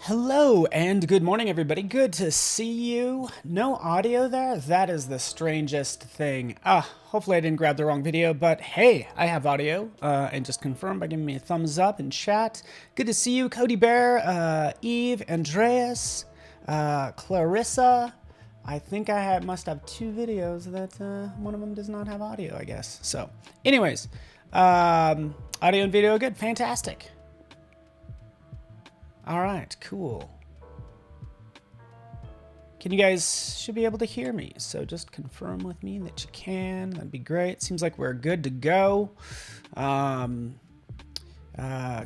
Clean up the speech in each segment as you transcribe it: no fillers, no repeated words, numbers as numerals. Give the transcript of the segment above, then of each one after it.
Hello and good morning, everybody. Good to see you. No audio there? That is the strangest thing. Hopefully I didn't grab the wrong video, but hey, I have audio. And just confirm by giving me a thumbs up in chat. Good to see you, Cody Bear, Eve, Andreas, Clarissa. I think must have two videos that one of them does not have audio, I guess. So, anyways, audio and video good. Fantastic. All right, cool. You guys should be able to hear me, so just confirm with me that you can. That'd be great. Seems like we're good to go.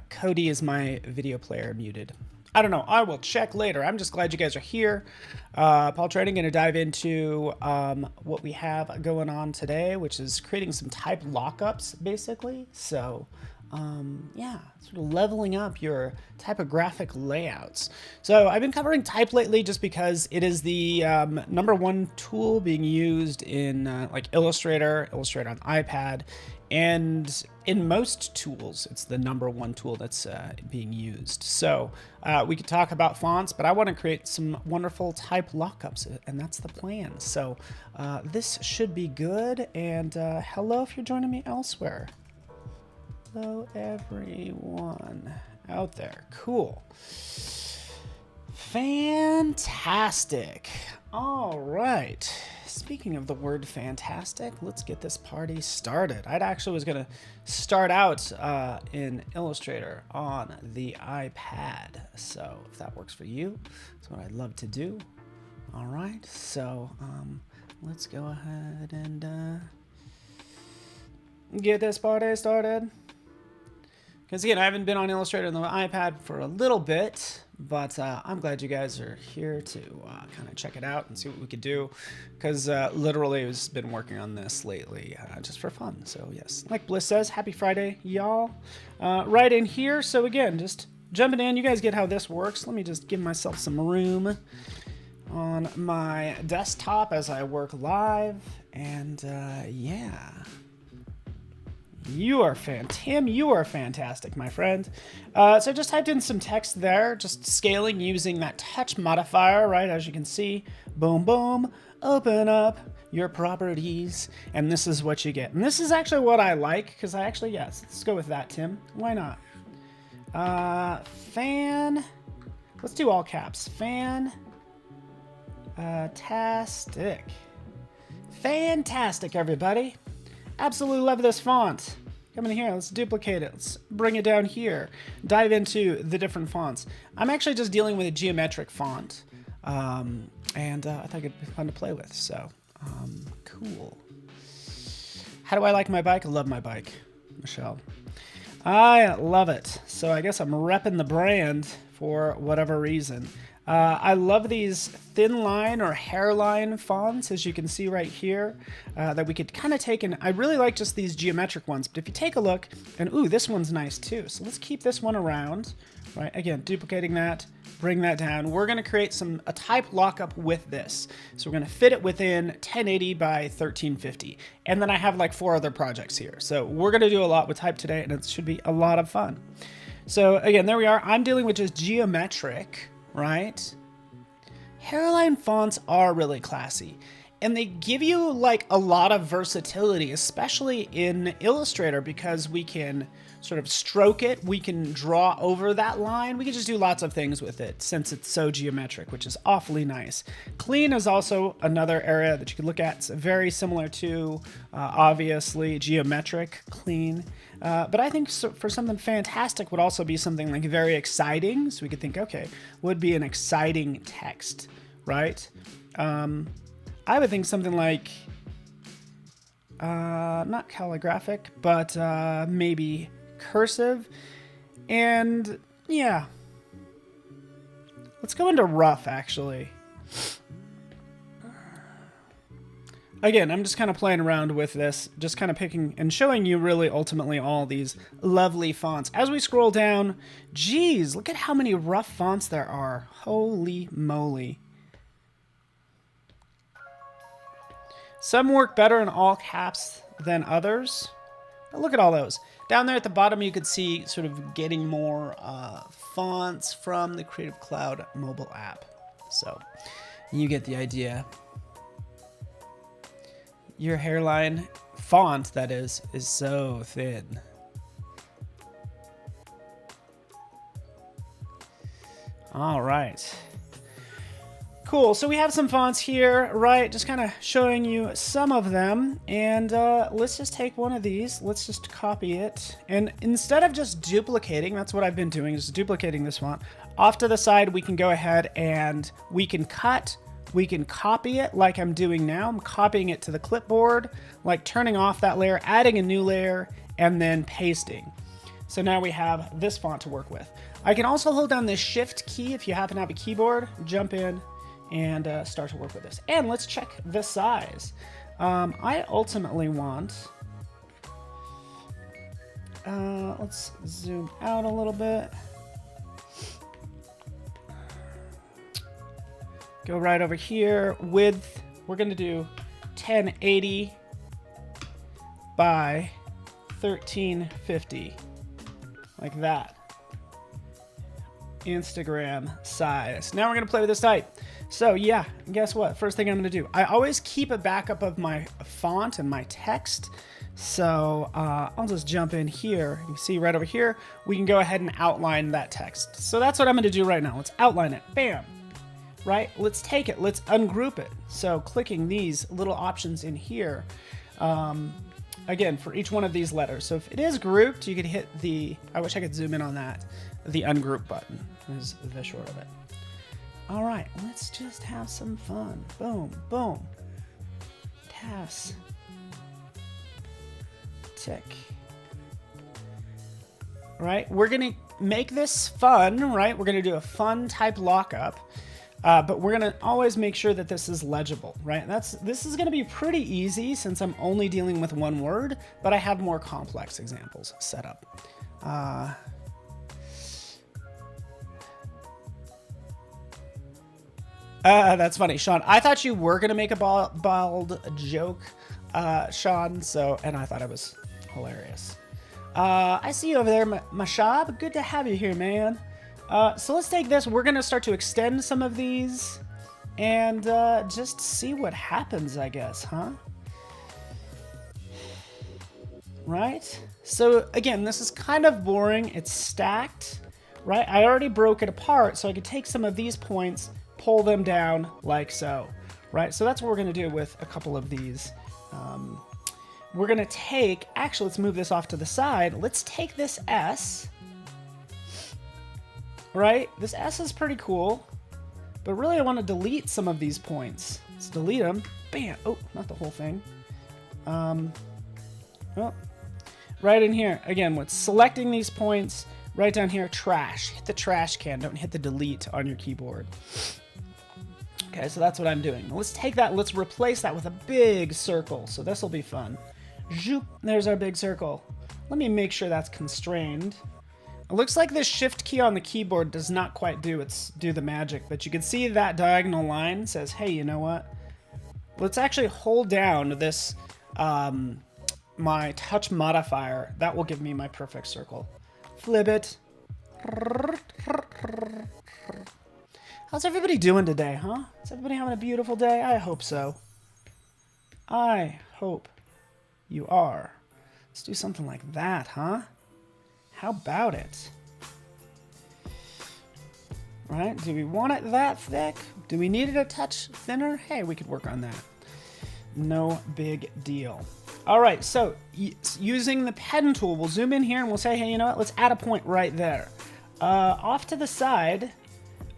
Cody is my video player muted. I don't know. I will check later. I'm just glad you guys are here. Paul Trading going to dive into what we have going on today, which is creating some type lockups, basically. So yeah, sort of leveling up your typographic layouts. So I've been covering type lately just because it is the #1 tool being used in like Illustrator on iPad, and in most tools, it's the #1 tool that's being used. So we could talk about fonts, but I want to create some wonderful type lockups, and that's the plan. So this should be good, and hello if you're joining me elsewhere. Hello, everyone out there. Cool. Fantastic. All right. Speaking of the word fantastic, let's get this party started. I actually was going to start out in Illustrator on the iPad. So if that works for you, that's what I'd love to do. All right. So let's go ahead and get this party started. Because again, I haven't been on Illustrator on the iPad for a little bit, but I'm glad you guys are here to kind of check it out and see what we could do. Because literally, I've been working on this lately just for fun. So yes, like Bliss says, happy Friday, y'all. Right in here. So again, just jumping in. You guys get how this works. Let me just give myself some room on my desktop as I work live. And yeah. You are Tim, you are fantastic, my friend. So I just typed in some text there, just scaling using that touch modifier, right? As you can see, boom, boom, open up your properties, and this is what you get. And this is actually what I like, because yes, let's go with that, Tim. Why not? Let's do all caps. Fantastic, everybody. Absolutely love this font. Come in here, let's duplicate it. Let's bring it down here. Dive into the different fonts. I'm actually just dealing with a geometric font. And I thought it'd be fun to play with, so cool. How do I like my bike? I love my bike, Michelle. I love it. So I guess I'm repping the brand for whatever reason. I love these thin line or hairline fonts, as you can see right here, that we could kind of take, and I really like just these geometric ones, but if you take a look, and ooh, this one's nice too. So let's keep this one around, right? Again, duplicating that, bring that down. We're gonna create a type lockup with this. So we're gonna fit it within 1080 by 1350. And then I have like 4 other projects here. So we're gonna do a lot with type today, and it should be a lot of fun. So again, there we are. I'm dealing with just geometric, right? Hairline fonts are really classy, and they give you like a lot of versatility, especially in Illustrator, because we can sort of stroke it, we can draw over that line, we can just do lots of things with it since it's so geometric, which is awfully nice. Clean is also another area that you could look at. It's very similar to obviously geometric clean. But I think for something fantastic would also be something like very exciting. So we could think, okay, would be an exciting text, right? I would think something like, not calligraphic, but maybe cursive. And yeah, let's go into rough actually. Again, I'm just kind of playing around with this, just kind of picking and showing you really ultimately all these lovely fonts. As we scroll down, geez, look at how many rough fonts there are. Holy moly. Some work better in all caps than others. Look at all those. Down there at the bottom, you could see sort of getting more fonts from the Creative Cloud mobile app. So you get the idea. Your hairline font, that is so thin. All right. Cool, so we have some fonts here, right? Just kind of showing you some of them. And let's just take one of these. Let's just copy it. And instead of just duplicating, that's what I've been doing, is duplicating this font. Off to the side, we can go ahead and we can cut. We can copy it like I'm doing now. I'm copying it to the clipboard, like turning off that layer, adding a new layer, and then pasting. So now we have this font to work with. I can also hold down the Shift key if you happen to have a keyboard, jump in, and start to work with this. And let's check the size. I ultimately want, let's zoom out a little bit. Go right over here. Width, we're gonna do 1080 by 1350, like that. Instagram size. Now we're gonna play with this type. So yeah, guess what? First thing I'm gonna do, I always keep a backup of my font and my text. So I'll just jump in here. You can see right over here, we can go ahead and outline that text. So that's what I'm gonna do right now. Let's outline it, bam. Right, let's take it, let's ungroup it. So clicking these little options in here, again, for each one of these letters. So if it is grouped, you could hit the, I wish I could zoom in on that, the ungroup button is the short of it. All right, let's just have some fun. Boom, boom. Task. Tick. Right, we're gonna make this fun, right? We're gonna do a fun type lockup. But we're gonna always make sure that this is legible, right? This is gonna be pretty easy since I'm only dealing with one word, but I have more complex examples set up. That's funny, Sean. I thought you were gonna make a bald joke, Sean, and I thought it was hilarious. I see you over there, Mashab. Good to have you here, man. So let's take this. We're going to start to extend some of these and just see what happens, I guess, huh? Right? So again, this is kind of boring. It's stacked, right? I already broke it apart, so I could take some of these points, pull them down like so, right? So that's what we're going to do with a couple of these. We're going to take, actually, let's move this off to the side. Let's take this S. Right? This S is pretty cool, but really I want to delete some of these points. Let's delete them. Bam! Oh, not the whole thing. Oh, right in here. Again, with selecting these points, right down here, trash. Hit the trash can. Don't hit the delete on your keyboard. Okay, so that's what I'm doing. Now let's take that, let's replace that with a big circle. So this will be fun. Zoop, there's our big circle. Let me make sure that's constrained. It looks like this shift key on the keyboard does not quite do the magic, but you can see that diagonal line says, hey, you know what? Let's actually hold down this, my touch modifier. That will give me my perfect circle. Flip it. How's everybody doing today, huh? Is everybody having a beautiful day? I hope so. I hope you are. Let's do something like that, huh? How about it? Right? Do we want it that thick? Do we need it a touch thinner? Hey, we could work on that. No big deal. All right, so using the pen tool, we'll zoom in here and we'll say, hey, you know what? Let's add a point right there. Off to the side,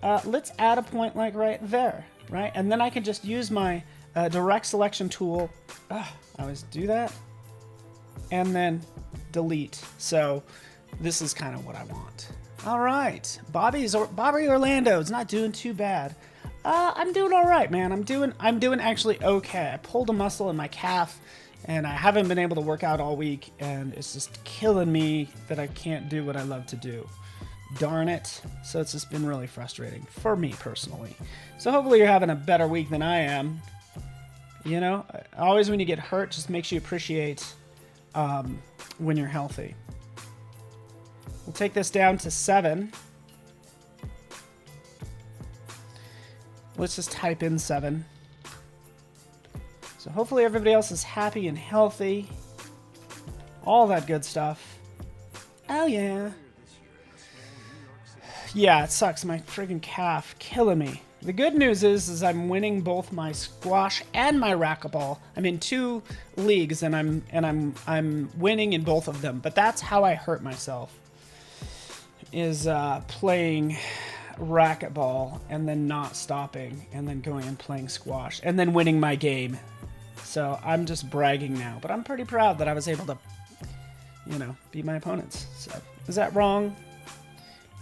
let's add a point like right there, right? And then I can just use my direct selection tool. I always do that. And then delete. So this is kind of what I want. All right, Bobby Orlando's not doing too bad. I'm doing all right, man. I'm doing actually okay. I pulled a muscle in my calf, and I haven't been able to work out all week, and it's just killing me that I can't do what I love to do. Darn it. So it's just been really frustrating for me personally. So hopefully you're having a better week than I am. You know, always when you get hurt, just makes you appreciate when you're healthy. We'll take this down to 7. Let's just type in 7. So hopefully everybody else is happy and healthy. All that good stuff. Oh yeah. Yeah, it sucks. My friggin' calf killing me. The good news is I'm winning both my squash and my racquetball. I'm in 2 leagues and I'm winning in both of them. But that's how I hurt myself. Is playing racquetball and then not stopping and then going and playing squash and then winning my game. So I'm just bragging now, but I'm pretty proud that I was able to, you know, beat my opponents. So is that wrong?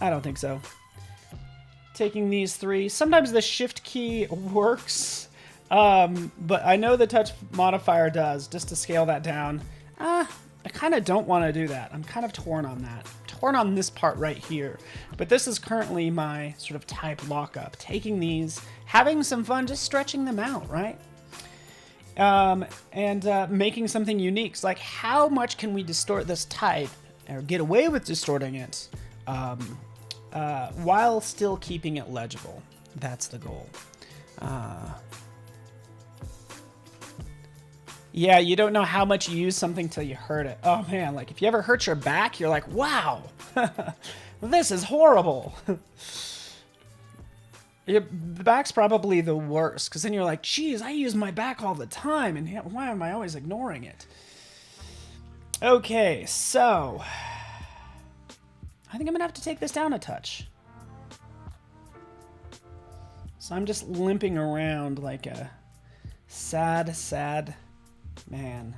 I don't think so. Taking these 3. Sometimes the shift key works, but I know the touch modifier does, just to scale that down. I kind of don't want to do that. I'm kind of torn on that. Torn on this part right here. But this is currently my sort of type lockup. Taking these, having some fun, just stretching them out, right? And making something unique. It's like, how much can we distort this type, or get away with distorting it, while still keeping it legible? That's the goal. Yeah, you don't know how much you use something till you hurt it. Oh man, like if you ever hurt your back, you're like, wow, this is horrible. The back's probably the worst, because then you're like, geez, I use my back all the time, and why am I always ignoring it? Okay, so I think I'm gonna have to take this down a touch. So I'm just limping around like a sad, sad man.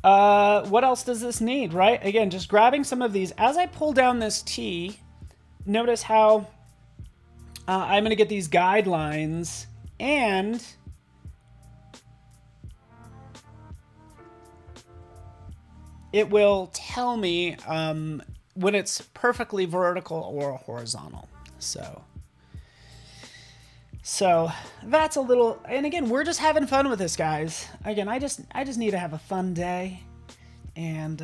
What else does this need, right? Again, just grabbing some of these. As I pull down this T, notice how I'm going to get these guidelines, and it will tell me when it's perfectly vertical or horizontal. So that's a little, and again, we're just having fun with this, guys. Again, I just need to have a fun day, and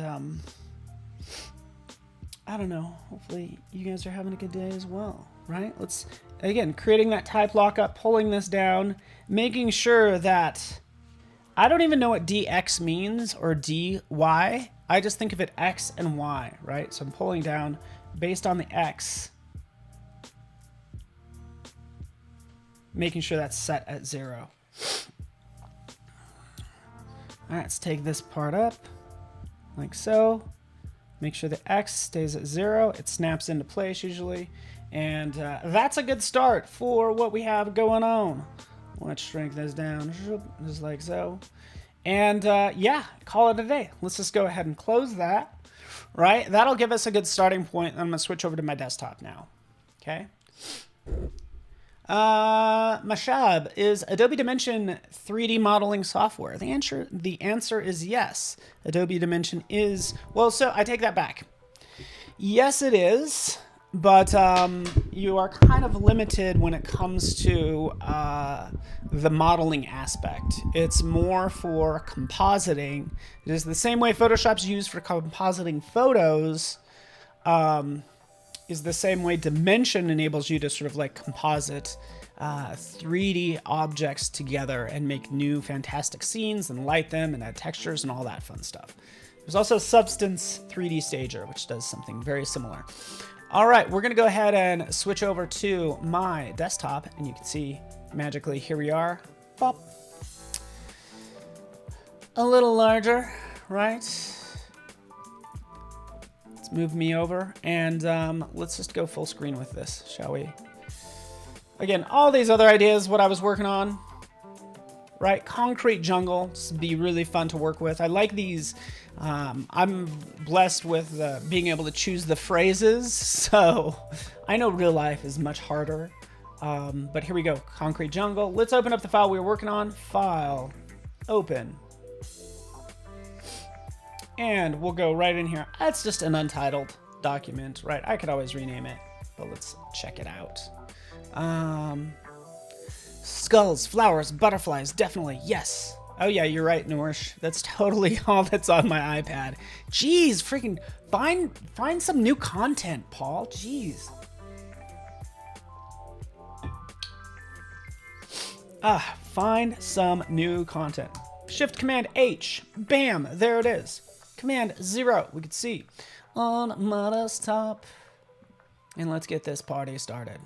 I don't know, hopefully you guys are having a good day as well, right? Let's, again, creating that type lockup, pulling this down, making sure that, I don't even know what DX means or DY. I just think of it X and Y, right? So I'm pulling down based on the X, making sure that's set at 0. All right, let's take this part up like so. Make sure the X stays at 0. It snaps into place usually. And that's a good start for what we have going on. Let's shrink this down just like so. And yeah, call it a day. Let's just go ahead and close that, right? That'll give us a good starting point. I'm gonna switch over to my desktop now, okay? Mashab, is Adobe Dimension 3D modeling software? The answer is yes. Adobe Dimension is, well, so I take that back. Yes, it is, but you are kind of limited when it comes to the modeling aspect. It's more for compositing. It is the same way Photoshop's used for compositing photos, is the same way Dimension enables you to sort of like composite 3D objects together and make new fantastic scenes and light them and add textures and all that fun stuff. There's also Substance 3D Stager, which does something very similar. All right, we're gonna go ahead and switch over to my desktop, and you can see magically here we are. Pop. A little larger, right? Move me over, and let's just go full screen with this, shall we? Again, all these other ideas, what I was working on, right? Concrete jungle, this would be really fun to work with. I like these. I'm blessed with being able to choose the phrases, so I know real life is much harder. But here we go, concrete jungle. Let's open up the file we were working on. File, open. And we'll go right in here. That's just an untitled document, right? I could always rename it, but let's check it out. Skulls, flowers, butterflies, definitely, yes. Oh yeah, you're right, Norsh. That's totally all that's on my iPad. Jeez, freaking find some new content, Paul. Jeez. Find some new content. Shift Command H. Bam, there it is. Command 0, we can see. On my desktop. And let's get this party started.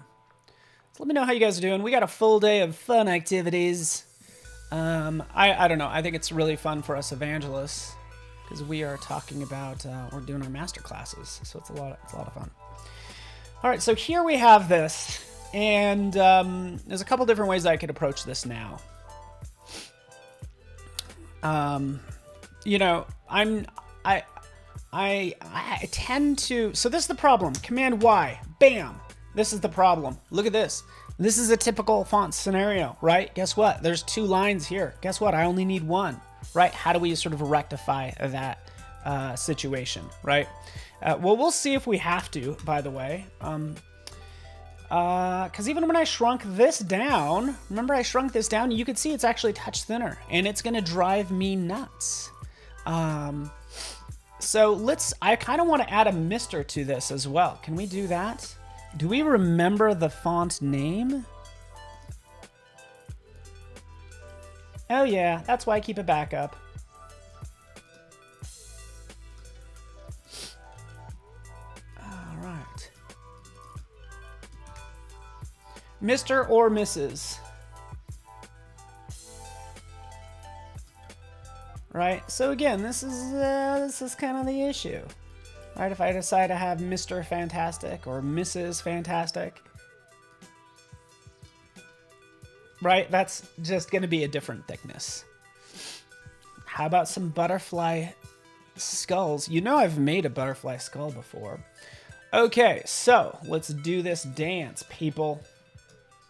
So let me know how you guys are doing. We got a full day of fun activities. I don't know. I think it's really fun for us evangelists because we are talking about we're doing our master classes, so it's a lot of fun. All right, so here we have this, and there's a couple different ways I could approach this now. You know, I tend to. So this is the problem. Command Y, bam. This is the problem. Look at this. This is a typical font scenario, right? Guess what? There's 2 lines here. Guess what? I only need 1, right? How do we sort of rectify that situation, right? Well, we'll see if we have to, by the way. Because even when I shrunk this down, remember I shrunk this down, you could see it's actually touch thinner, and it's going to drive me nuts. So I kind of want to add a mister to this as well. Can we do that? Do we remember the font name? Oh yeah, that's why I keep a backup. All right. Mr. or Mrs. Right, so again, this is kind of the issue. Right, if I decide to have Mr. Fantastic or Mrs. Fantastic, right, that's just going to be a different thickness. How about some butterfly skulls? You know I've made a butterfly skull before. Okay, so let's do this dance, people.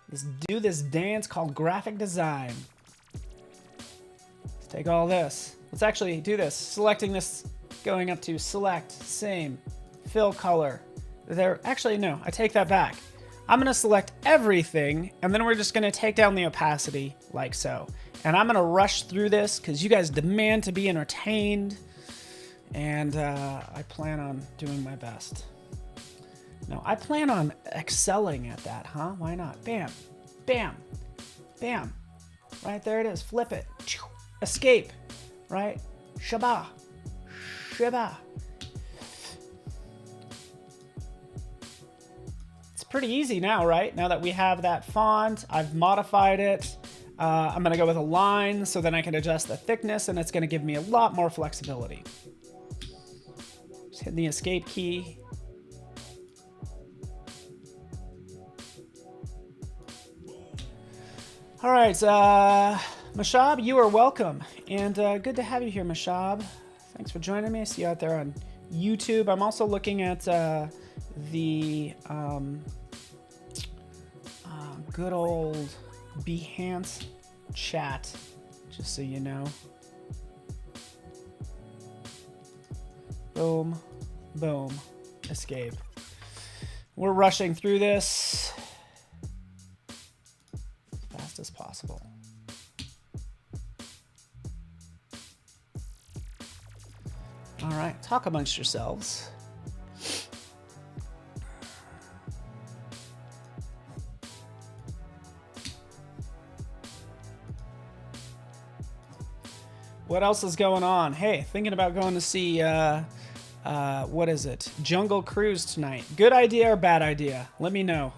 Let's do this dance called graphic design. Let's take all this. Let's actually do this. Selecting this. Going up to select, same, fill color. Actually, no, I take that back. I'm gonna select everything, and then we're just gonna take down the opacity like so. And I'm gonna rush through this because you guys demand to be entertained, and I plan on doing my best. No, I plan on excelling at that, huh? Why not? Bam, bam, bam. Right there it is, flip it. Escape, right? Shabbat. Shiba. It's pretty easy now, right? Now that we have that font, I've modified it. I'm going to go with a line so then I can adjust the thickness, and it's going to give me a lot more flexibility. Just hitting the escape key. All right, Mashab, you are welcome. And good to have you here, Mashab. Thanks for joining me. I see you out there on YouTube. I'm also looking at the good old Behance chat, just so you know. Boom, boom, escape. We're rushing through this as fast as possible. All right, talk amongst yourselves. What else is going on? Hey, thinking about going to see, what is it? Jungle Cruise tonight. Good idea or bad idea? Let me know.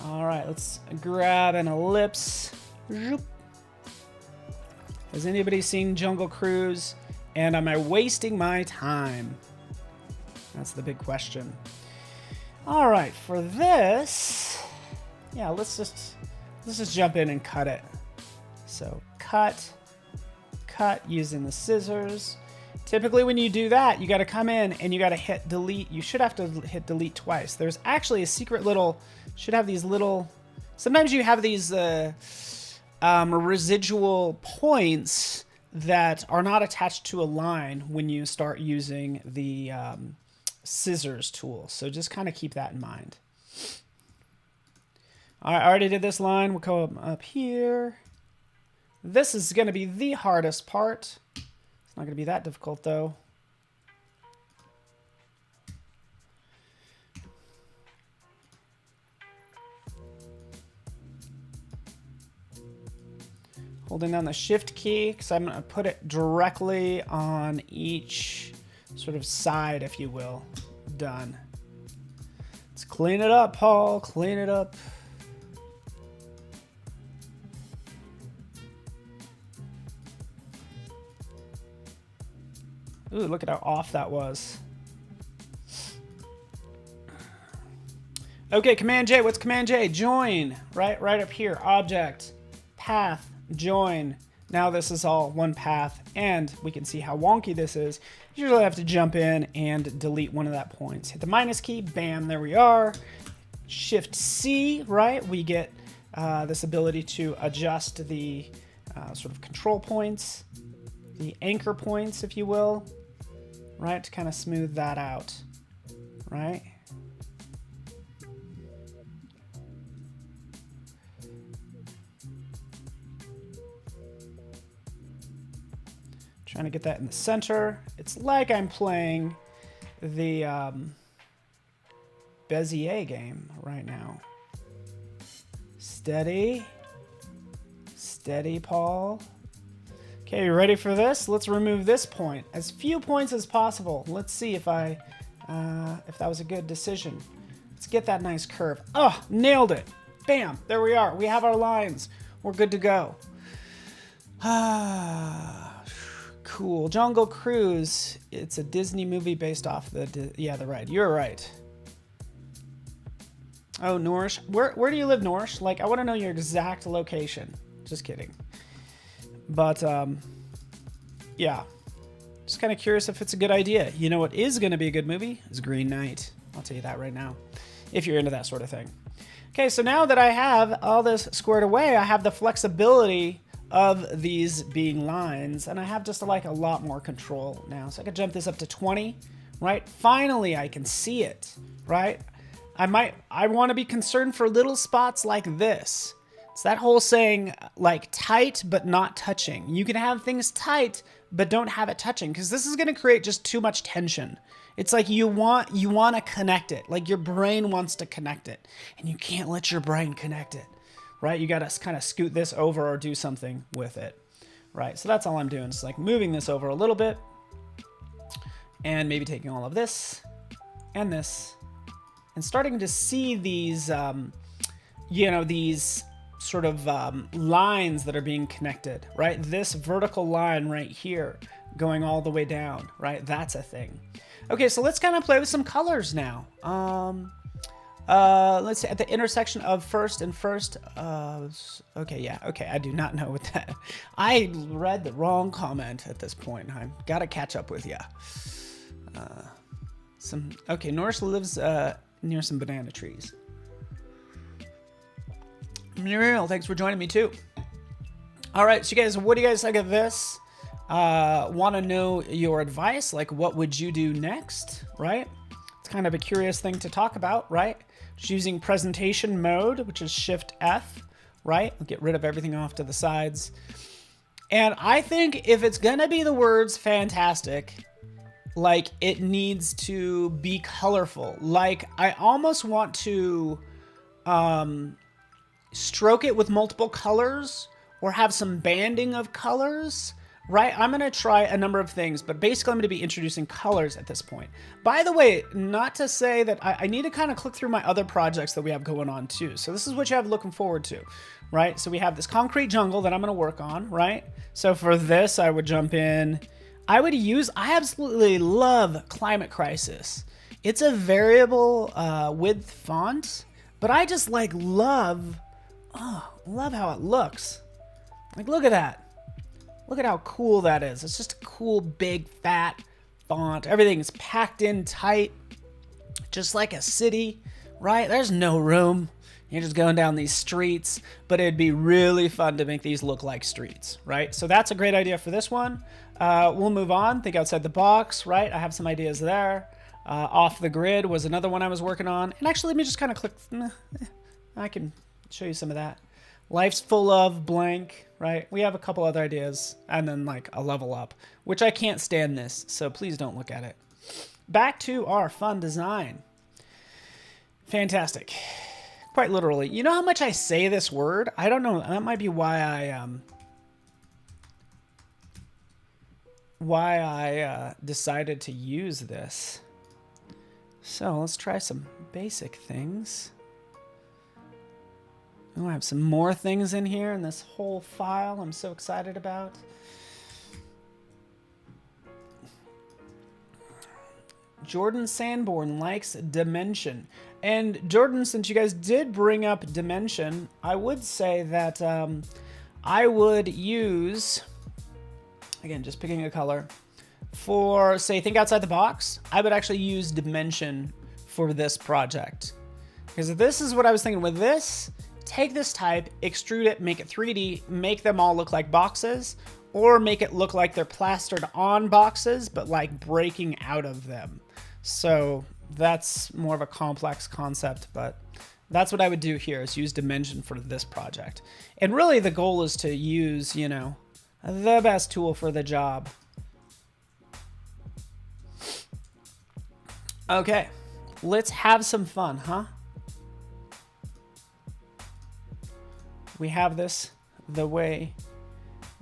All right, let's grab an ellipse. Has anybody seen Jungle Cruise? And am I wasting my time? That's the big question. All right, for this, yeah, let's just jump in and cut it. So cut using the scissors. Typically when you do that, you got to come in and you got to hit delete. You should have to hit delete twice. There's actually a secret little, should have these little, sometimes you have these residual points that are not attached to a line when you start using the scissors tool. So just kind of keep that in mind. I already did this line. We'll come up here. This is going to be the hardest part. It's not going to be that difficult, though. Holding down the Shift key, because I'm going to put it directly on each sort of side, if you will. Done. Let's clean it up, Paul. Clean it up. Ooh, look at how off that was. Okay, Command J. What's Command J? Join. Right up here. Object. Path. Join. Now this is all one path, and we can see how wonky this is. You usually have to jump in and delete one of that points. Hit the minus key. Bam. There we are. Shift C. Right. We get this ability to adjust the sort of control points, the anchor points, if you will. Right, to kind of smooth that out, right? Trying to get that in the center. It's like I'm playing the Bezier game right now. Steady. Steady, Paul. Okay, you ready for this? Let's remove this point. As few points as possible. Let's see if that was a good decision. Let's get that nice curve. Oh, nailed it. Bam, there we are. We have our lines. We're good to go. Cool. Jungle Cruise. It's a Disney movie based off the, yeah, the ride. You're right. Oh, Norsh. Where do you live, Norsh? Like, I want to know your exact location. Just kidding. But, yeah. Just kind of curious if it's a good idea. You know what is going to be a good movie? Is Green Knight. I'll tell you that right now. If you're into that sort of thing. Okay, so now that I have all this squared away, I have the flexibility of these being lines, and I have just like a lot more control now. So I can jump this up to 20, right? Finally, I can see it, right? I want to be concerned for little spots like this. It's that whole saying, like, tight but not touching. You can have things tight but don't have it touching, because this is going to create just too much tension. It's like you want to connect it. Like your brain wants to connect it, and you can't let your brain connect it, right? You got to kind of scoot this over or do something with it, right? So that's all I'm doing. It's like moving this over a little bit and maybe taking all of this and this and starting to see these, these sort of lines that are being connected, right? This vertical line right here going all the way down, right? That's a thing. Okay, so let's kind of play with some colors now. Let's see, at the intersection of first and first. Okay, yeah, okay, I do not know what that. I read the wrong comment at this point. I've got to catch up with you. Okay, Norris lives near some banana trees. Muriel, thanks for joining me too. All right, so you guys, what do you guys think of this? Want to know your advice? Like, what would you do next, right? It's kind of a curious thing to talk about, right? Just using presentation mode, which is Shift F, right? We'll get rid of everything off to the sides. And I think if it's going to be the words fantastic, like, it needs to be colorful. Like, I almost want to stroke it with multiple colors or have some banding of colors, right? I'm going to try a number of things, but basically I'm going to be introducing colors at this point. By the way, not to say that I need to kind of click through my other projects that we have going on too. So this is what you have looking forward to, right? So we have this concrete jungle that I'm going to work on, right? So for this, I would jump in. I absolutely love Climate Crisis. It's a variable width font, but I just like love how it looks. Like, look at that. Look at how cool that is. It's just a cool, big, fat font. Everything is packed in tight, just like a city, right? There's no room. You're just going down these streets, but it'd be really fun to make these look like streets, right? So that's a great idea for this one. We'll move on. Think outside the box, right? I have some ideas there. Off the grid was another one I was working on. And actually, let me just kind of click. I can Show you some of that. Life's full of blank, right? We have a couple other ideas, and then like a level up, which I can't stand this, so please don't look at it. Back to our fun design. Fantastic. Quite literally. You know how much I say this word? I don't know. That might be why I decided to use this. So let's try some basic things. Oh, I have some more things in here in this whole file I'm so excited about. Jordan Sanborn likes Dimension. And Jordan, since you guys did bring up Dimension, I would say that I would use, again, just picking a color, for, say, think outside the box, I would actually use Dimension for this project. Because this is what I was thinking with this. Take this type, extrude it, make it 3D, make them all look like boxes, or make it look like they're plastered on boxes, but like breaking out of them. So that's more of a complex concept, but that's what I would do here, is use Dimension for this project. And really the goal is to use, you know, the best tool for the job. Okay, let's have some fun, huh? We have this the way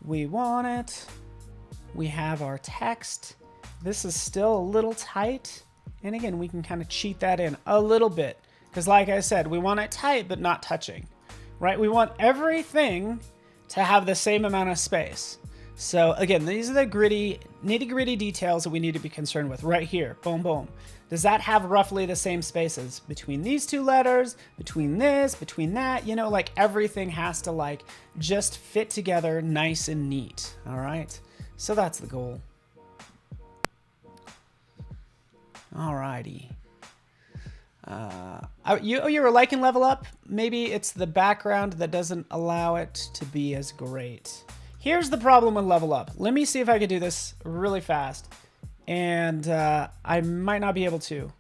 we want it. We have our text. This is still a little tight. And again, we can kind of cheat that in a little bit. Because like I said, we want it tight, but not touching, right? We want everything to have the same amount of space. So again, these are the gritty, nitty-gritty details that we need to be concerned with right here. Boom, boom. Does that have roughly the same spaces between these two letters, between this, between that? You know, like everything has to like just fit together nice and neat. All right. So that's the goal. All righty. You were liking Level Up? Maybe it's the background that doesn't allow it to be as great. Here's the problem with Level Up. Let me see if I can do this really fast. And I might not be able to.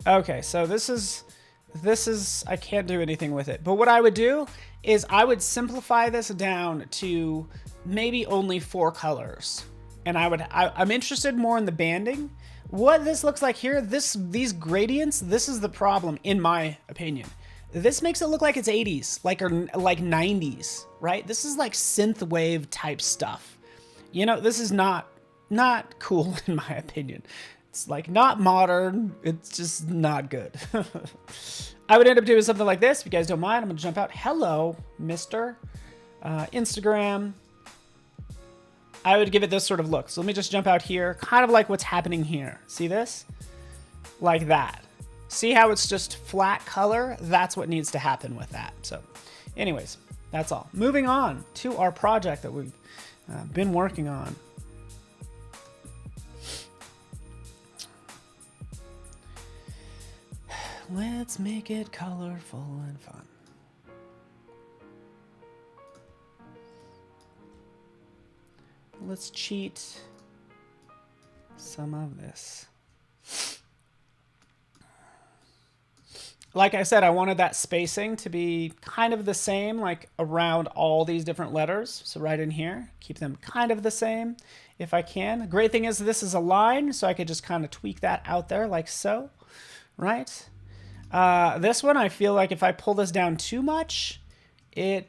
Okay, so this is, I can't do anything with it. But what I would do is I would simplify this down to maybe only 4 colors. And I'm interested more in the banding. What this looks like here, these gradients, this is the problem in my opinion. This makes it look like it's 80s, or like 90s, right? This is like synthwave type stuff. You know, this is not cool in my opinion. It's like not modern. It's just not good. I would end up doing something like this. If you guys don't mind, I'm gonna jump out. Hello, Mr. Instagram. I would give it this sort of look. So let me just jump out here, kind of like what's happening here. See this? Like that. See how it's just flat color? That's what needs to happen with that. So anyways, that's all. Moving on to our project that we've been working on. Let's make it colorful and fun. Let's cheat some of this. Like I said, I wanted that spacing to be kind of the same, like around all these different letters. So right in here, keep them kind of the same if I can. The great thing is this is a line, so I could just kind of tweak that out there like so, right? This one, I feel like if I pull this down too much, it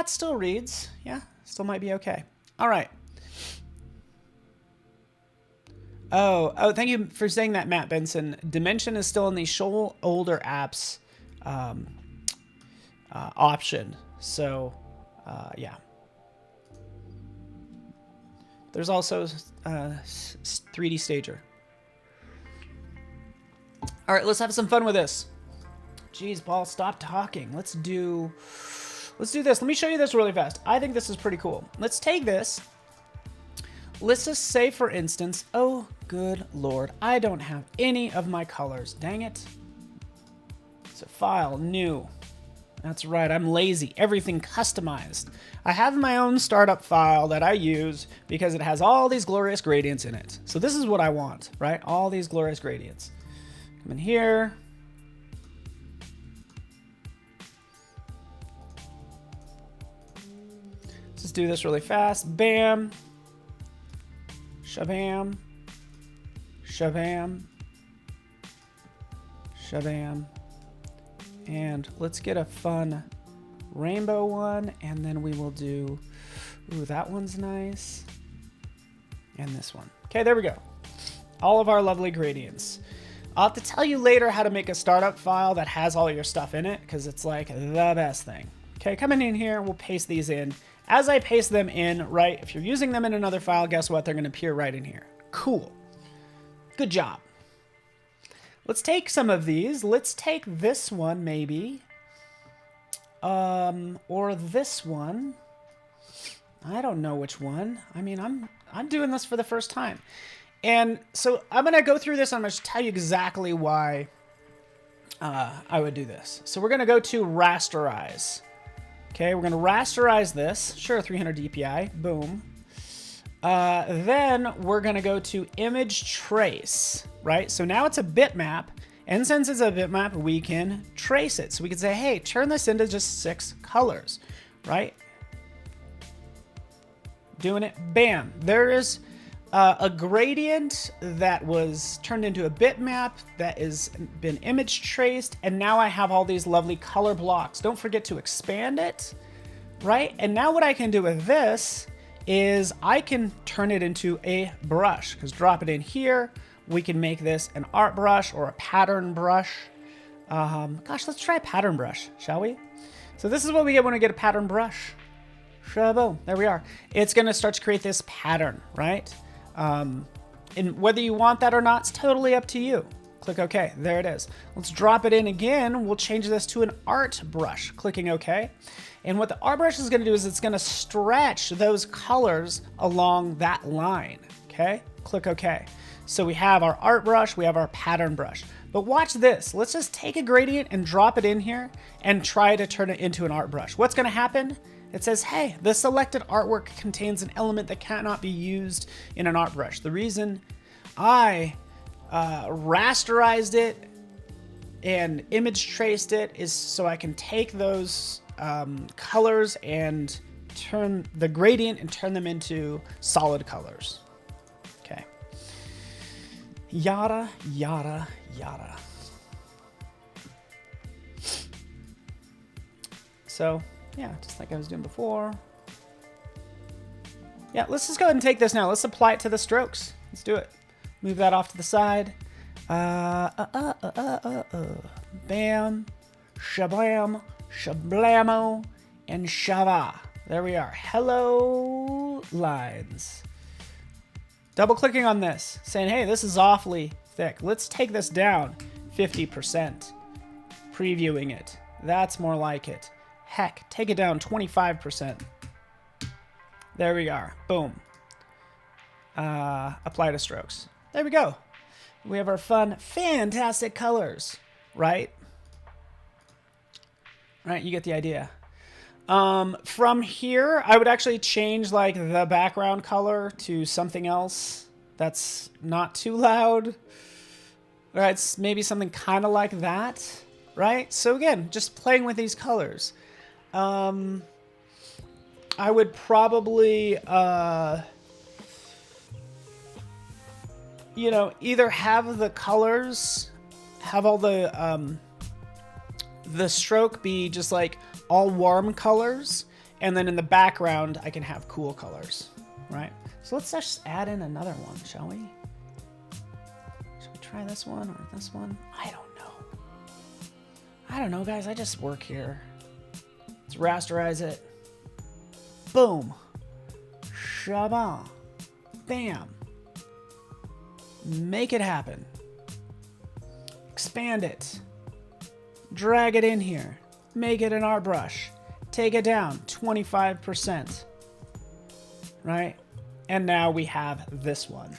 still reads. Yeah, still might be okay. All right. Oh, thank you for saying that, Matt Benson. Dimension is still in the show older apps option. So, yeah. There's also 3D Stager. All right, let's have some fun with this. Jeez, Paul, stop talking. Let's do this. Let me show you this really fast. I think this is pretty cool. Let's take this. Let's just say, for instance, oh, good Lord, I don't have any of my colors. Dang it. So file, new. That's right, I'm lazy. Everything customized. I have my own startup file that I use because it has all these glorious gradients in it. So this is what I want, right? All these glorious gradients. Come in here. do this really fast. Bam. Shabam. Shabam. Shabam. And let's get a fun rainbow one, and then we will do, ooh, that one's nice. And this one. Okay, there we go. All of our lovely gradients. I'll have to tell you later how to make a startup file that has all your stuff in it, because it's like the best thing. Okay, coming in here, we'll paste these in. As I paste them in, right, if you're using them in another file, guess what? They're going to appear right in here. Cool. Good job. Let's take some of these. Let's take this one, maybe. Or this one. I don't know which one. I mean, I'm doing this for the first time. And so I'm going to go through this. And I'm going to tell you exactly why I would do this. So we're going to go to rasterize. Okay, we're going to rasterize this. Sure, 300 DPI. Boom. Then we're going to go to image trace, right? So now it's a bitmap. And since it's a bitmap, we can trace it. So we can say, hey, turn this into just 6 colors, right? Doing it. Bam. There is a gradient that was turned into a bitmap that has been image traced. And now I have all these lovely color blocks. Don't forget to expand it, right? And now what I can do with this is I can turn it into a brush, because drop it in here. We can make this an art brush or a pattern brush. Gosh, let's try a pattern brush, shall we? So this is what we get when we get a pattern brush. Shaboom, there we are. It's gonna start to create this pattern, right? And whether you want that or not, it's totally up to you. Click OK, there it is. Let's drop it in again. We'll change this to an art brush, clicking OK. And what the art brush is gonna do is it's gonna stretch those colors along that line, okay? Click OK. So we have our art brush, we have our pattern brush. But watch this. Let's just take a gradient and drop it in here and try to turn it into an art brush. What's going to happen? It says, hey, the selected artwork contains an element that cannot be used in an art brush. The reason I rasterized it and image traced it is so I can take those colors and turn the gradient and turn them into solid colors. Okay. Yada, yada, yada. So, yeah, just like I was doing before. Yeah, let's just go ahead and take this now. Let's apply it to the strokes. Let's do it. Move that off to the side. Bam, shablam, shablamo, and shava. There we are. Hello, lines. Double clicking on this, saying, hey, this is awfully thick. Let's take this down 50%. Previewing it. That's more like it. Heck, take it down 25%. There we are. Boom. Apply to strokes. There we go. We have our fun, fantastic colors, right? Right, you get the idea. From here, I would actually change like the background color to something else that's not too loud. Right, it's maybe something kind of like that, right? So again, just playing with these colors. I would probably, you know, either have the colors, have all the stroke be just like all warm colors, and then in the background, I can have cool colors, right? So let's just add in another one, shall we? Should we try this one or this one? I don't know. I don't know, guys. I just work here. Let's rasterize it. Boom. Shabam. Bam. Make it happen. Expand it. Drag it in here. Make it an art brush. Take it down 25%. Right? And now we have this one.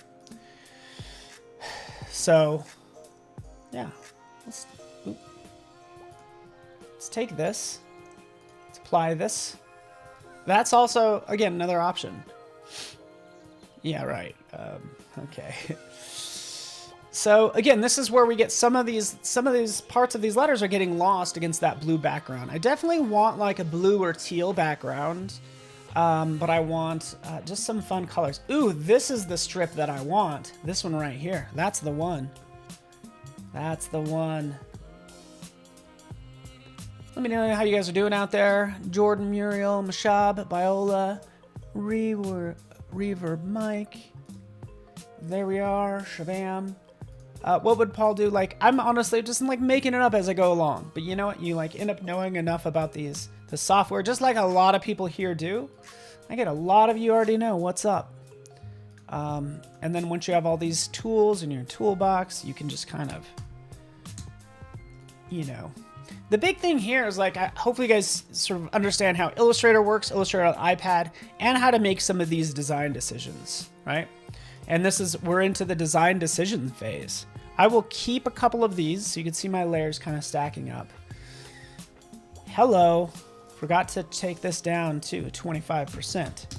So, yeah. Let's take this. Let's apply this. That's also, again, another option. Yeah, right. Okay. So again, this is where we get some of these parts of these letters are getting lost against that blue background. I definitely want like a blue or teal background. But I want just some fun colors. Ooh, this is the strip that I want. This one right here. That's the one. That's the one. Let me know how you guys are doing out there. Jordan, Muriel, Mashab, Biola, Reverb Mike. There we are. Shabam. What would Paul do? Like, I'm honestly just like making it up as I go along. But you know what? You like end up knowing enough about the software, just like a lot of people here do. I get a lot of you already know what's up. And then once you have all these tools in your toolbox, you can just kind of, you know. The big thing here is like, hopefully you guys sort of understand how Illustrator works, Illustrator on iPad, and how to make some of these design decisions, right? And we're into the design decision phase. I will keep a couple of these so you can see my layers kind of stacking up. Hello. Forgot to take this down to 25%.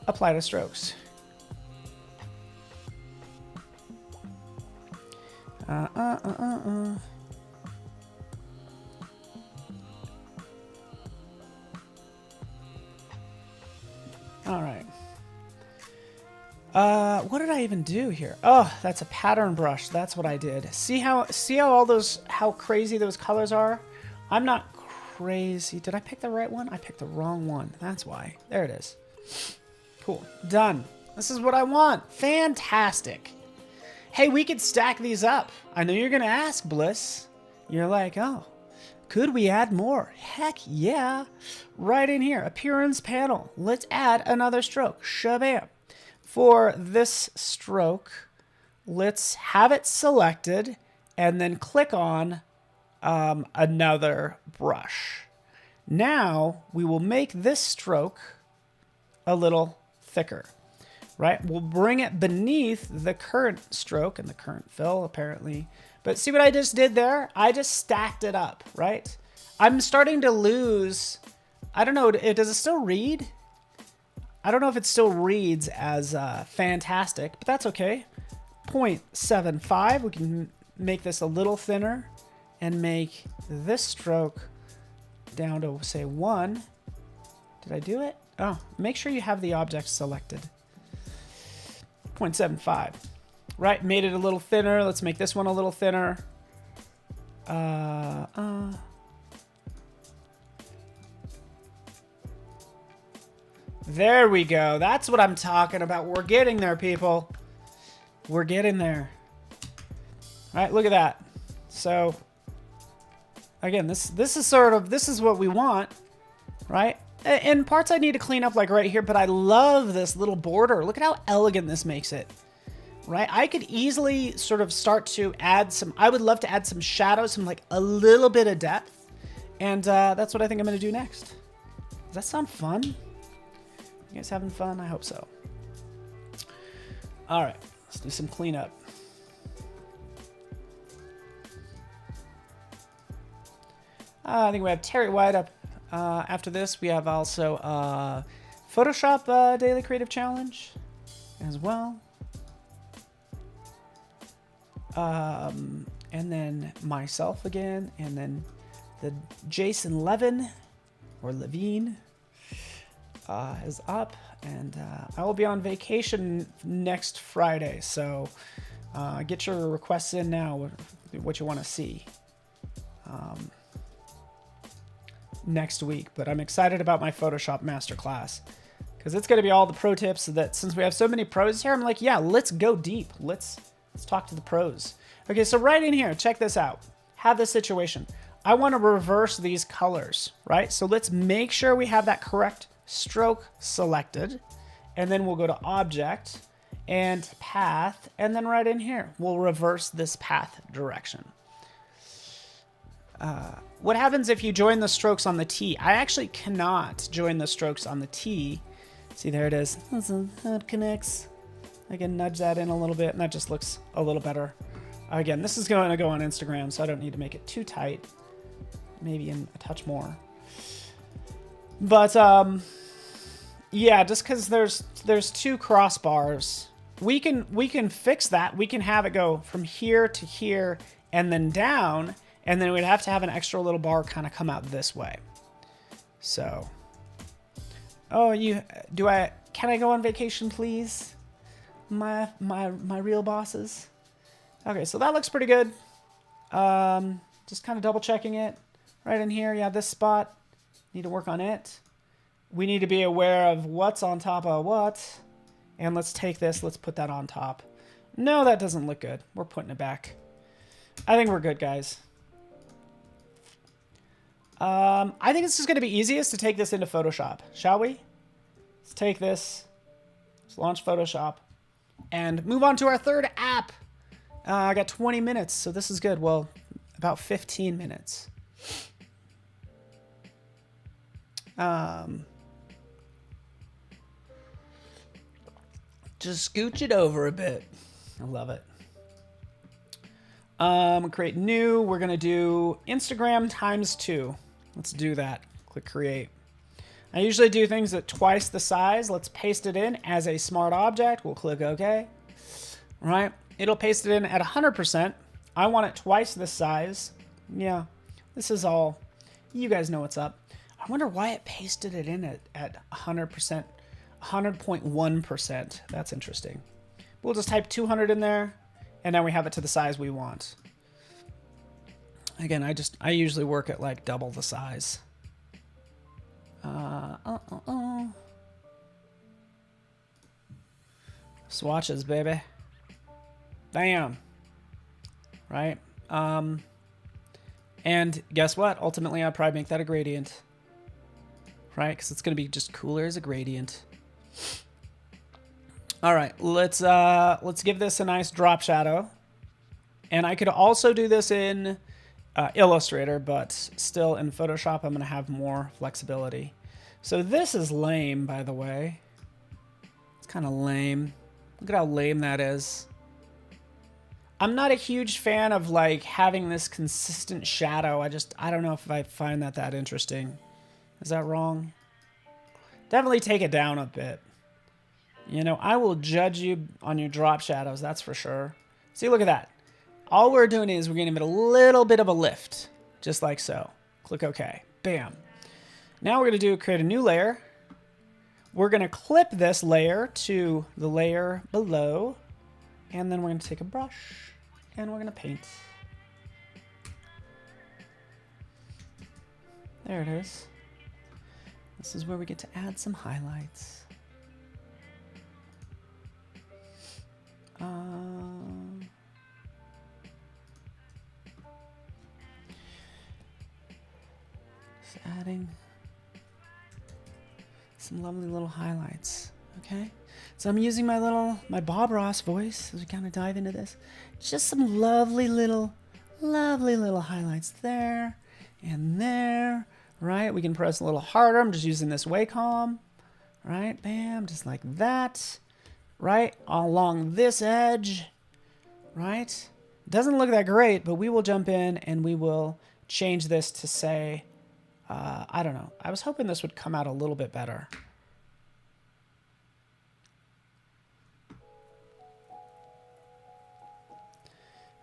Apply to strokes. All right. What did I even do here? Oh, that's a pattern brush. That's what I did. See how how crazy those colors are? I'm not crazy. Did I pick the right one? I picked the wrong one. That's why. There it is. Cool. Done. This is what I want. Fantastic. Hey, we could stack these up. I know you're going to ask, Bliss. You're like, oh, could we add more? Heck yeah. Right in here. Appearance panel. Let's add another stroke. Shabam. For this stroke, let's have it selected and then click on another brush. Now we will make this stroke a little thicker, right? We'll bring it beneath the current stroke and the current fill apparently. But see what I just did there? I just stacked it up, right? I'm starting to lose, I don't know, does it still read? I don't know if it still reads as fantastic, but that's okay. 0.75, we can make this a little thinner and make this stroke down to say 1. Did I do it? Oh, make sure you have the object selected. 0.75. Right, made it a little thinner. Let's make this one a little thinner. There we go. That's what I'm talking about. We're getting there, people. We're getting there. All right, look at that. So, again, this is what we want, right? And parts I need to clean up like right here, but I love this little border. Look at how elegant this makes it, right? I could easily sort of start to add I would love to add some shadows, some like a little bit of depth. And that's what I think I'm going to do next. Does that sound fun? You guys having fun? I hope so. All right, let's do some cleanup. I think we have Terry White up. After this, we have also Photoshop Daily Creative Challenge as well. And then myself again, and then the Jason Levin or Levine is up, and I will be on vacation next Friday, so get your requests in now, what you want to see next week. But I'm excited about my Photoshop masterclass because it's going to be all the pro tips that, since we have so many pros here, I'm like, yeah, let's go deep. Let's talk to the pros. Okay, so right in here, check this out. Have this situation. I want to reverse these colors, right? So let's make sure we have that correct stroke selected, and then we'll go to object and path, and then right in here we'll reverse this path direction. What happens if you join the strokes on the T? I actually cannot join the strokes on the T. See, there it is. Listen, how it connects. I can nudge that in a little bit, and that just looks a little better. Again, this is going to go on Instagram, so I don't need to make it too tight. Maybe in a touch more. But yeah, just because there's two crossbars, we can fix that. We can have it go from here to here and then down, and then we'd have to have an extra little bar kind of come out this way. So, oh, can I go on vacation, please? My real bosses. Okay, so that looks pretty good. Just kind of double checking it right in here. Yeah, this spot, need to work on it. We need to be aware of what's on top of what. And let's take this, let's put that on top. No, that doesn't look good. We're putting it back. I think we're good, guys. I think this is going to be easiest to take this into Photoshop, shall we? Let's take this, let's launch Photoshop, and move on to our third app. I got 20 minutes, so this is good. Well, about 15 minutes. Just scooch it over a bit. I love it. Create new. We're going to do Instagram ×2. Let's do that. Click create. I usually do things at twice the size. Let's paste it in as a smart object. We'll click OK. All right. It'll paste it in at 100%. I want it twice this size. Yeah. This is all. You guys know what's up. I wonder why it pasted it in at 100%. 100.1%. That's interesting. We'll just type 200 in there, and now we have it to the size we want. Again, I usually work at like double the size. Swatches, baby. Bam. Right? And guess what? Ultimately, I'll probably make that a gradient. Right? Because it's going to be just cooler as a gradient. All right, let's give this a nice drop shadow. And I could also do this in Illustrator, but still in Photoshop, I'm going to have more flexibility. So this is lame, by the way. It's kind of lame. Look at how lame that is. I'm not a huge fan of like having this consistent shadow. I don't know if I find that interesting. Is that wrong? Definitely take it down a bit. You know, I will judge you on your drop shadows, that's for sure. See, look at that. All we're doing is we're giving it a little bit of a lift, just like so. Click OK. Bam. Now we're going to create a new layer. We're going to clip this layer to the layer below, and then we're going to take a brush, and we're going to paint. There it is. This is where we get to add some highlights. Just adding some lovely little highlights. Okay, so I'm using my Bob Ross voice as we kind of dive into this. Just some lovely little highlights there and there. Right, we can press a little harder. I'm just using this Wacom. Right, bam, just like that. Right, along this edge. Right, doesn't look that great, but we will jump in and we will change this to say, I don't know. I was hoping this would come out a little bit better.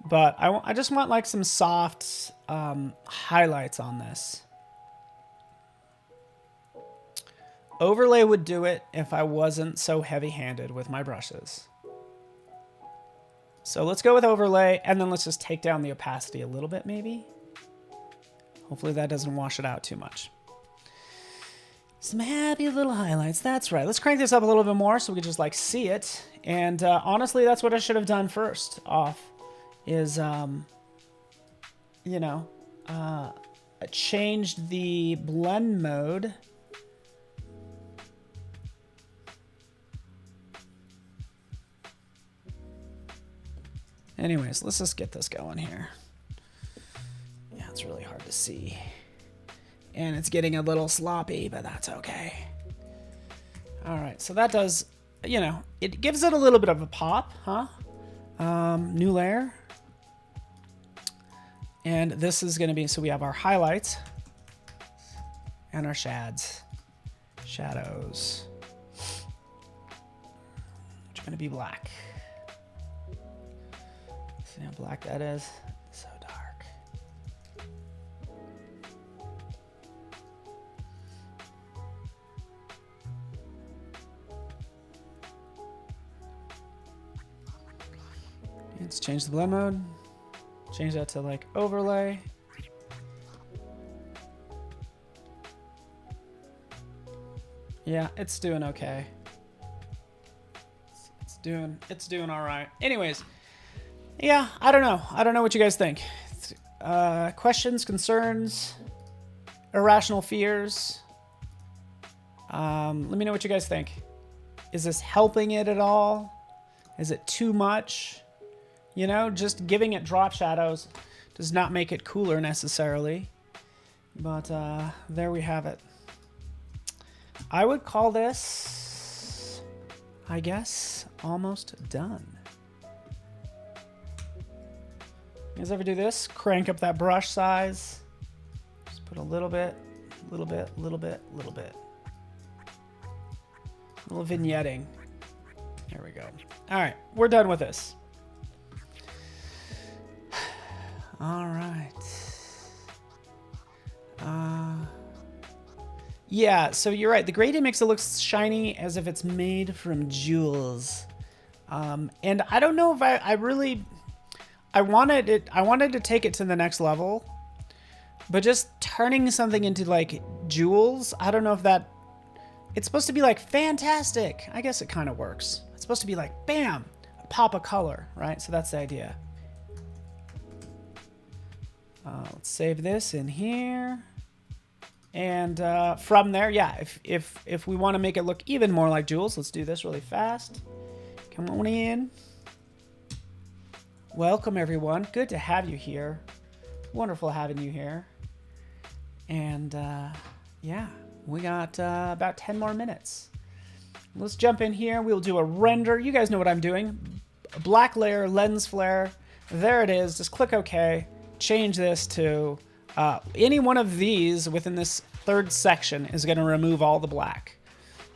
But I just want like some soft highlights on this. Overlay would do it if I wasn't so heavy-handed with my brushes. So let's go with overlay, and then let's just take down the opacity a little bit, maybe. Hopefully that doesn't wash it out too much. Some happy little highlights. That's right. Let's crank this up a little bit more so we can just like see it. And honestly, that's what I should have done first off. Is you know, changed the blend mode. Anyways, let's just get this going here. Yeah, it's really hard to see. And it's getting a little sloppy, but that's okay. All right, so that does, you know, it gives it a little bit of a pop, huh? New layer. And this is going to be, so we have our highlights and our shadows. Which are going to be black. See how black that is? So dark. let's change the blend mode. Change that to like overlay. Yeah, it's doing okay. It's doing all right. Anyways, yeah, I don't know. I don't know what you guys think. Questions, concerns, irrational fears. Let me know what you guys think. Is this helping it at all? Is it too much? You know, just giving it drop shadows does not make it cooler necessarily. But there we have it. I would call this, I guess, almost done. You guys ever do this? Crank up that brush size. Just put a little bit, little bit, little bit, little bit. A little vignetting. There we go. All right, we're done with this. All right. Yeah, so you're right. The gradient makes it look shiny as if it's made from jewels. And I don't know if I wanted to take it to the next level, but just turning something into like jewels, I don't know if that, it's supposed to be like fantastic. I guess it kind of works. It's supposed to be like, bam, a pop of color, right? So that's the idea. Let's save this in here. And from there, yeah, if we want to make it look even more like jewels, let's do this really fast. Come on in. Welcome, everyone. Good to have you here. Wonderful having you here. And yeah, we got about 10 more minutes. Let's jump in here. We'll do a render. You guys know what I'm doing. A black layer, lens flare. There it is. Just click OK. Change this to... any one of these within this third section is going to remove all the black.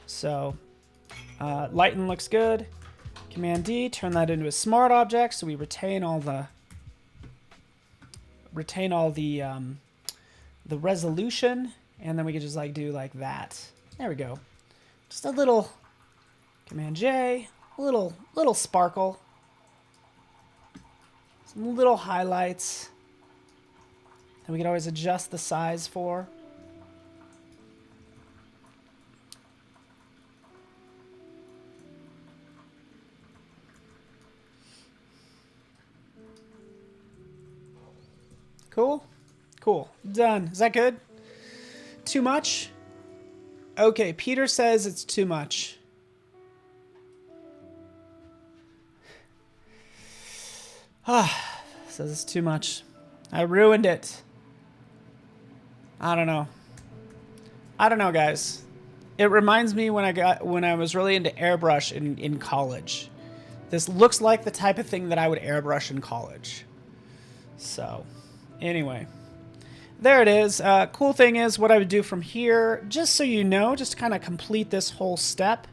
So lighten looks good. Command D, turn that into a smart object so we retain all the resolution, and then we can just like do like that. There we go. Just a little Command J, a little sparkle, some little highlights. And we can always adjust the size for. Cool? Cool. Done. Is that good? Too much? Okay, Peter says it's too much. Says it's too much. I ruined it. I don't know. I don't know, guys. It reminds me when I was really into airbrush in college. This looks like the type of thing that I would airbrush in college. So, anyway. There it is. Cool thing is, what I would do from here, just so you know, just to kind of complete this whole step,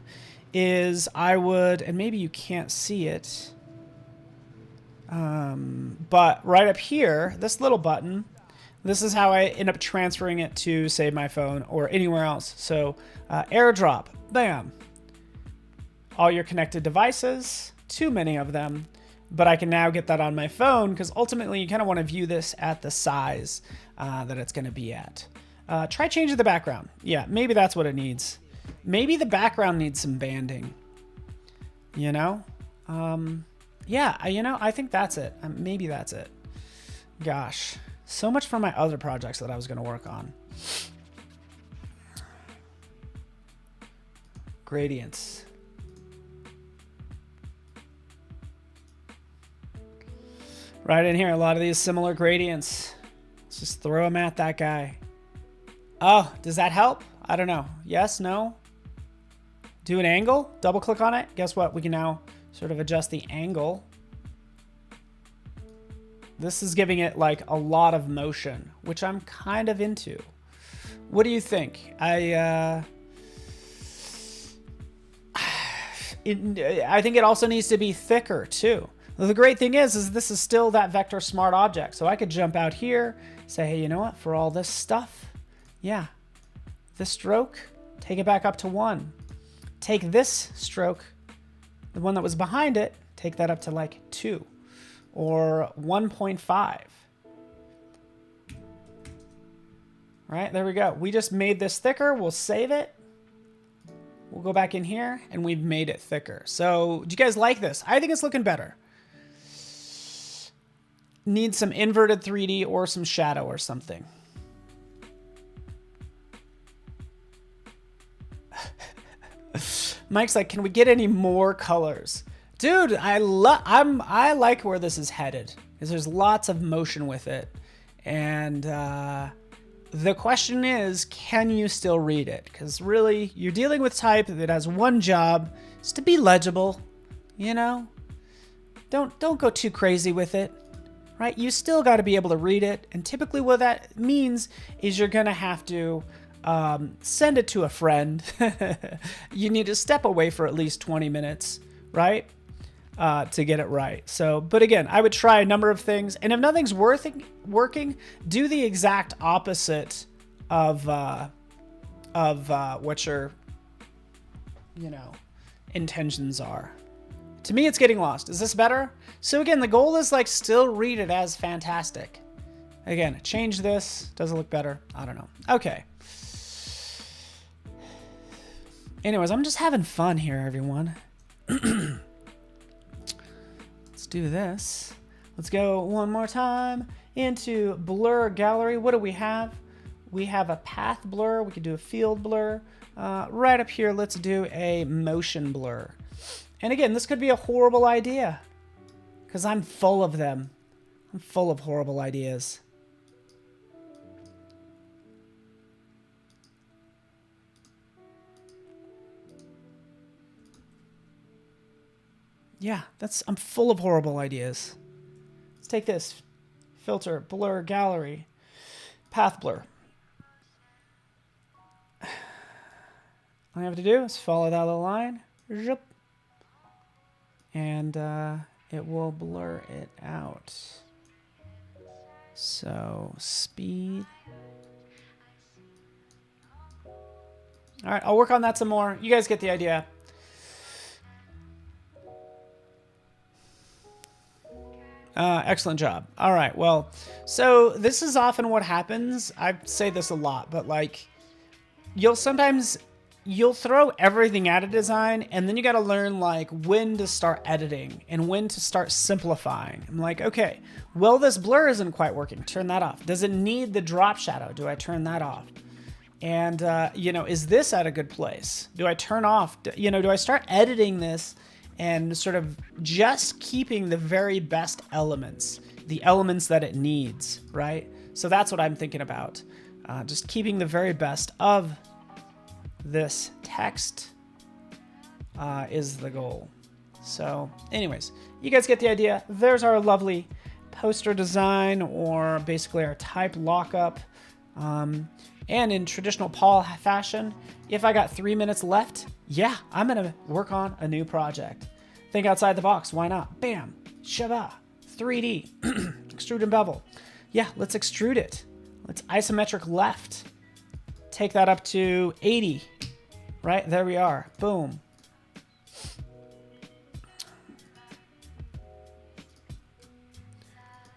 is I would, and maybe you can't see it, but right up here, this little button, this is how I end up transferring it to, say, my phone or anywhere else. So Airdrop, bam. All your connected devices, too many of them, but I can now get that on my phone because ultimately you kind of want to view this at the size that it's going to be at. Try changing the background. Yeah, maybe that's what it needs. Maybe the background needs some banding, you know? Yeah, you know, I think that's it. Maybe that's it. Gosh. So much for my other projects that I was going to work on. Gradients. Right in here, a lot of these similar gradients. Let's just throw them at that guy. Oh, does that help? I don't know. Yes, no? Do an angle, double click on it. Guess what? We can now sort of adjust the angle. This is giving it like a lot of motion, which I'm kind of into. What do you think? I think it also needs to be thicker too. The great thing is this is still that vector smart object. So I could jump out here, say, hey, you know what? For all this stuff, yeah, this stroke, take it back up to 1. Take this stroke, the one that was behind it, take that up to like 2. or 1.5. Right, there we go. We just made this thicker. We'll save it. We'll go back in here and we've made it thicker. So do you guys like this? I think it's looking better. Need some inverted 3D or some shadow or something. Mike's like, can we get any more colors? Dude, I like where this is headed because there's lots of motion with it. And the question is, can you still read it? Because really, you're dealing with type that has one job, is to be legible, you know? Don't go too crazy with it, right? You still got to be able to read it. And typically what that means is you're going to have to send it to a friend. You need to step away for at least 20 minutes, right? To get it right. So, but again, I would try a number of things, and if nothing's working, do the exact opposite of what your, intentions are. To me, it's getting lost. Is this better? So again, the goal is like still read it as fantastic. Again, change this. Does it look better? I don't know. Okay. Anyways, I'm just having fun here, everyone. Let's do this. Let's go one more time into blur gallery. What do we have? We have a path blur. We could do a field blur. Right up here, let's do a motion blur. And again, this could be a horrible idea because I'm full of them. I'm full of horrible ideas. Yeah, I'm full of horrible ideas. Let's take this. Filter, blur, gallery, path blur. All I have to do is follow that little line. And it will blur it out. So, speed. All right, I'll work on that some more. You guys get the idea. Excellent job. All right, well, so this is often what happens. I say this a lot, but like, you'll throw everything at a design, and then you got to learn like when to start editing and when to start simplifying. I'm like, okay, well, this blur isn't quite working. Turn that off. Does it need the drop shadow? Do I turn that off? And, is this at a good place? Do I turn off, do I start editing this and sort of just keeping the very best elements, the elements that it needs, right? So that's what I'm thinking about. Just keeping the very best of this text is the goal. So anyways, you guys get the idea. There's our lovely poster design, or basically our type lockup. And in traditional Paul fashion, if I got 3 minutes left, yeah, I'm gonna work on a new project. Think outside the box, why not? Bam, shabba, 3D, extrude and bevel. Yeah, let's extrude it. Let's isometric left. Take that up to 80, right? There we are, boom.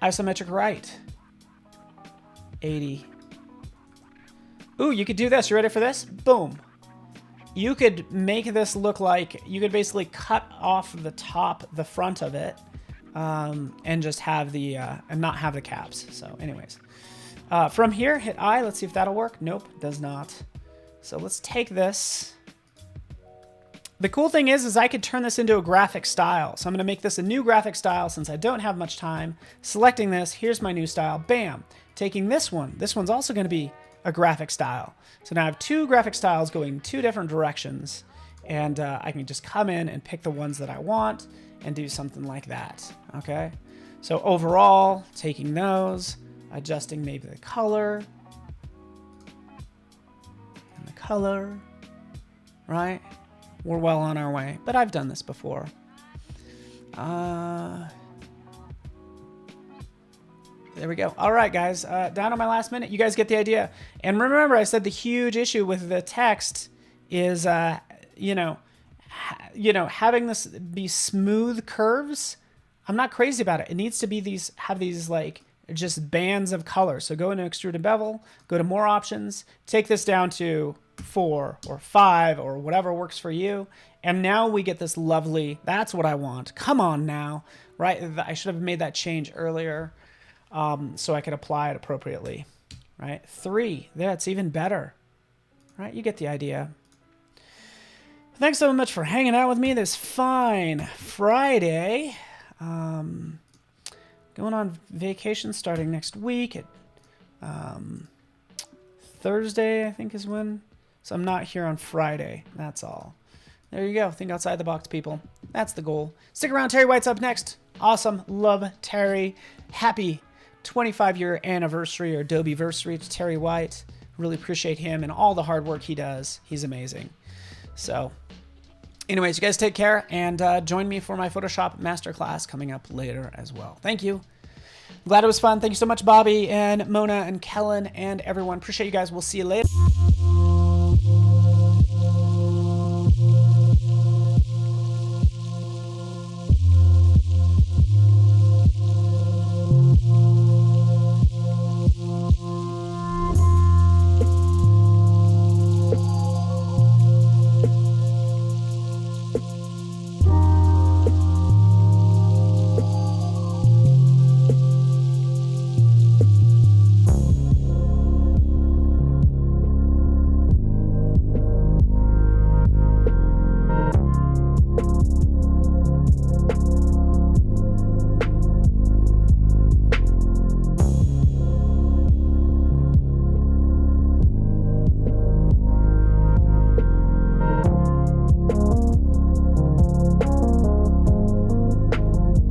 Isometric right, 80. Ooh, you could do this. You ready for this? Boom. You could make this look like, you could basically cut off the top, the front of it, and just have the, and not have the caps. So anyways, from here, hit I. Let's see if that'll work. Nope, does not. So let's take this. The cool thing is I could turn this into a graphic style. So I'm gonna make this a new graphic style since I don't have much time. Selecting this, here's my new style, bam. Taking this one's also gonna be a graphic style. So now I have two graphic styles going two different directions, and I can just come in and pick the ones that I want and do something like that, okay? So overall, taking those, adjusting maybe the color, and the color, right? We're well on our way, but I've done this before. There we go. All right, guys, down on my last minute. You guys get the idea. And remember, I said the huge issue with the text is, having this be smooth curves. I'm not crazy about it. It needs to be have these like just bands of color. So go into extrude and bevel, go to more options, take this down to 4 or 5 or whatever works for you. And now we get this lovely, that's what I want. Come on now, right? I should have made that change earlier so I could apply it appropriately, right? 3, that's even better, right? You get the idea. Thanks so much for hanging out with me this fine Friday. Going on vacation starting next week at Thursday, I think is when. So I'm not here on Friday. That's all. There you go. Think outside the box, people. That's the goal. Stick around. Terry White's up next. Awesome. Love Terry. Happy 25-year anniversary or Adobe-versary to Terry White. Really appreciate him and all the hard work he does. He's amazing. So anyways, you guys take care and join me for my Photoshop masterclass coming up later as well. Thank you. Glad it was fun. Thank you so much, Bobby and Mona and Kellen and everyone. Appreciate you guys. We'll see you later.